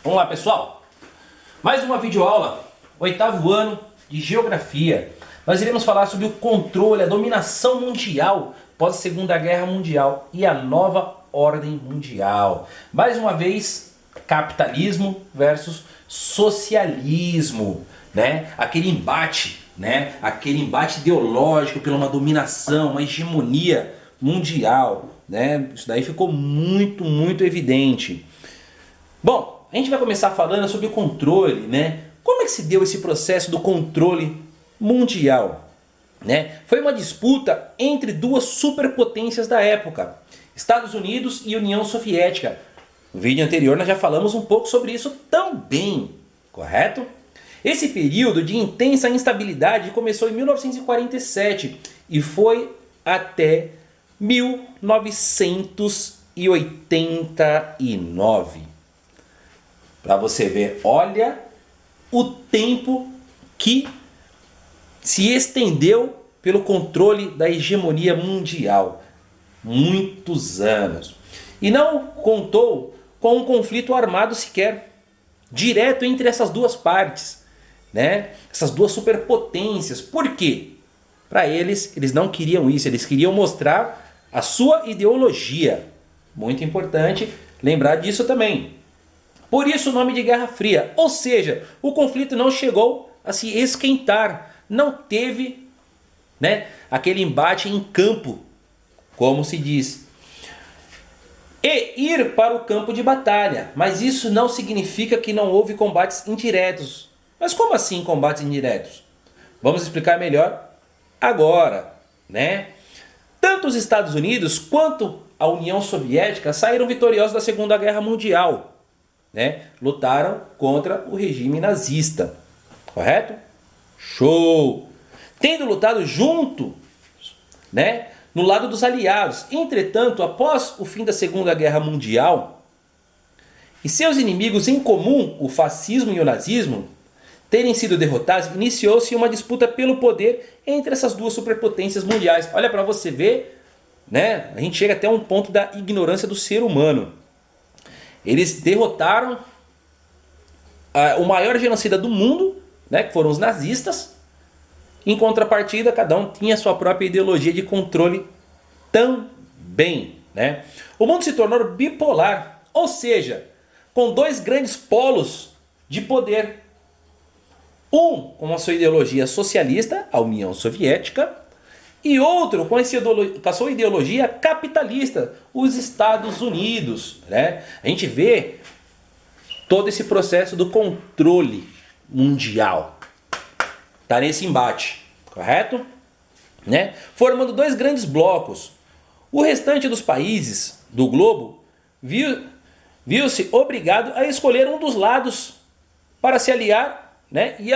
Vamos lá, pessoal. Mais uma videoaula, oitavo ano de Geografia. Nós iremos falar sobre o controle, a dominação mundial pós a Segunda Guerra Mundial e a nova ordem mundial. Mais uma vez, capitalismo versus socialismo, né? Aquele embate ideológico pela uma dominação, uma hegemonia mundial, né? Isso daí ficou muito evidente. Bom, a gente vai começar falando sobre o controle, né? Como é que se deu esse processo do controle mundial, né? Foi uma disputa entre duas superpotências da época, Estados Unidos e União Soviética. No vídeo anterior nós já falamos um pouco sobre isso também, correto? Esse período de intensa instabilidade começou em 1947 e foi até 1989. Para você ver, olha o tempo que se estendeu pelo controle da hegemonia mundial. Muitos anos. E não contou com um conflito armado sequer, direto entre essas duas partes, né? Essas duas superpotências. Por quê? Para eles não queriam isso, eles queriam mostrar a sua ideologia. Muito importante lembrar disso também. Por isso o nome de Guerra Fria, ou seja, o conflito não chegou a se esquentar, não teve, né, aquele embate em campo, como se diz. E ir para o campo de batalha, mas isso não significa que não houve combates indiretos. Mas como assim combates indiretos? Vamos explicar melhor agora, né? Tanto os Estados Unidos quanto a União Soviética saíram vitoriosos da Segunda Guerra Mundial, né? Lutaram contra o regime nazista, correto? Show! Tendo lutado junto, né, no lado dos aliados. Entretanto, após o fim da Segunda Guerra Mundial e seus inimigos em comum, o fascismo e o nazismo, terem sido derrotados, iniciou-se uma disputa pelo poder entre essas duas superpotências mundiais. Olha para você ver, né? A gente chega até um ponto da ignorância do ser humano. Eles derrotaram o maior genocida do mundo, né, que foram os nazistas. Em contrapartida, cada um tinha sua própria ideologia de controle também, né? O mundo se tornou bipolar, ou seja, com dois grandes polos de poder. Um com a sua ideologia socialista, a União Soviética, e outro com a sua ideologia capitalista, os Estados Unidos, né? A gente vê todo esse processo do controle mundial. Está nesse embate, correto? Né? Formando dois grandes blocos. O restante dos países do globo viu-se obrigado a escolher um dos lados para se aliar, né, e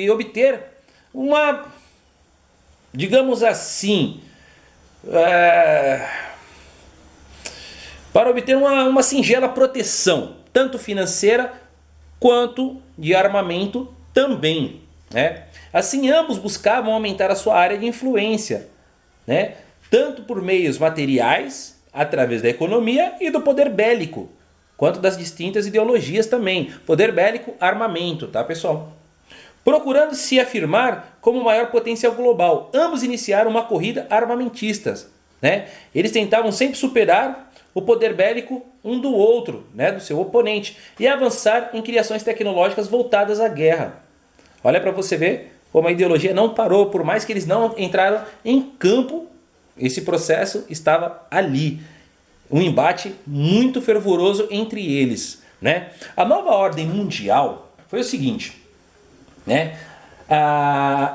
obter uma, digamos assim, para obter uma singela proteção, tanto financeira quanto de armamento também, né? Assim, ambos buscavam aumentar a sua área de influência, né, tanto por meios materiais, através da economia e do poder bélico, quanto das distintas ideologias também. Poder bélico, armamento, tá, pessoal? Procurando se afirmar como maior potência global, ambos iniciaram uma corrida armamentista, né? Eles tentavam sempre superar o poder bélico um do outro, né, do seu oponente, e avançar em criações tecnológicas voltadas à guerra. Olha para você ver como a ideologia não parou, por mais que eles não entraram em campo, esse processo estava ali. Um embate muito fervoroso entre eles, né? A nova ordem mundial foi o seguinte, né?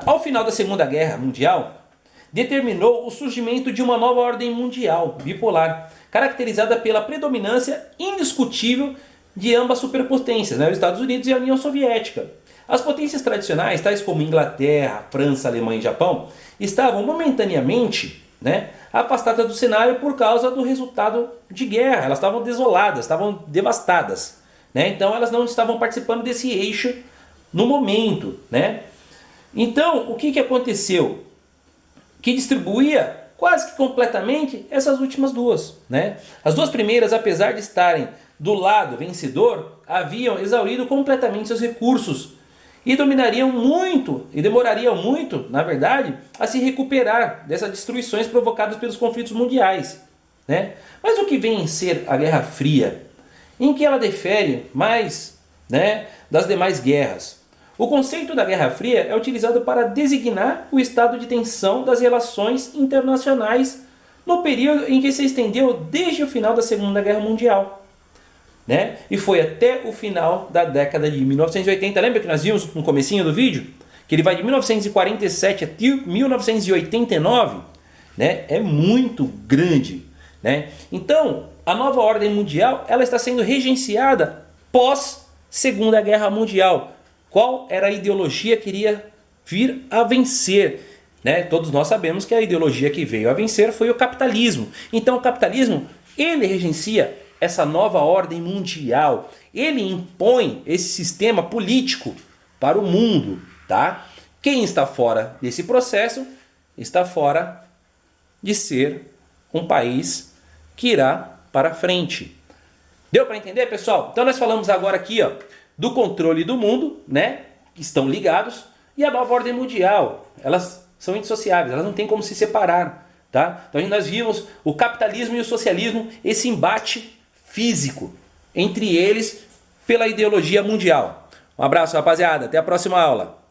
Ao final da Segunda Guerra Mundial, determinou o surgimento de uma nova ordem mundial bipolar, caracterizada pela predominância indiscutível de ambas superpotências, né? Os Estados Unidos e a União Soviética. As potências tradicionais, tais como Inglaterra, França, Alemanha e Japão, estavam momentaneamente, né, afastadas do cenário por causa do resultado de guerra. Elas estavam desoladas, estavam devastadas, né? Então elas não estavam participando desse eixo no momento, né? Então o que aconteceu? Que distribuía quase que completamente essas últimas duas, né? As duas primeiras, apesar de estarem do lado vencedor haviam exaurido completamente seus recursos e dominariam muito, e demorariam muito, na verdade, a se recuperar dessas destruições provocadas pelos conflitos mundiais, né? Mas o que vem a ser a Guerra Fria? Em que ela difere mais, né, das demais guerras? O conceito da Guerra Fria é utilizado para designar o estado de tensão das relações internacionais no período em que se estendeu desde o final da Segunda Guerra Mundial, né? E foi até o final da década de 1980. Lembra que nós vimos no comecinho do vídeo? Que ele vai de 1947 até 1989, né? É muito grande, né? Então, a nova ordem mundial, ela está sendo regenciada pós Segunda Guerra Mundial. Qual era a ideologia que iria vir a vencer, né? Todos nós sabemos que a ideologia que veio a vencer foi o capitalismo. Então o capitalismo, ele regencia essa nova ordem mundial. Ele impõe esse sistema político para o mundo, tá? Quem está fora desse processo está fora de ser um país que irá para frente. Deu para entender, pessoal? Então nós falamos agora aqui, ó, do controle do mundo, né? Que estão ligados, e a nova ordem mundial. Elas são indissociáveis, elas não têm como se separar, tá? Então nós vimos o capitalismo e o socialismo, esse embate físico entre eles pela ideologia mundial. Um abraço, rapaziada. Até a próxima aula.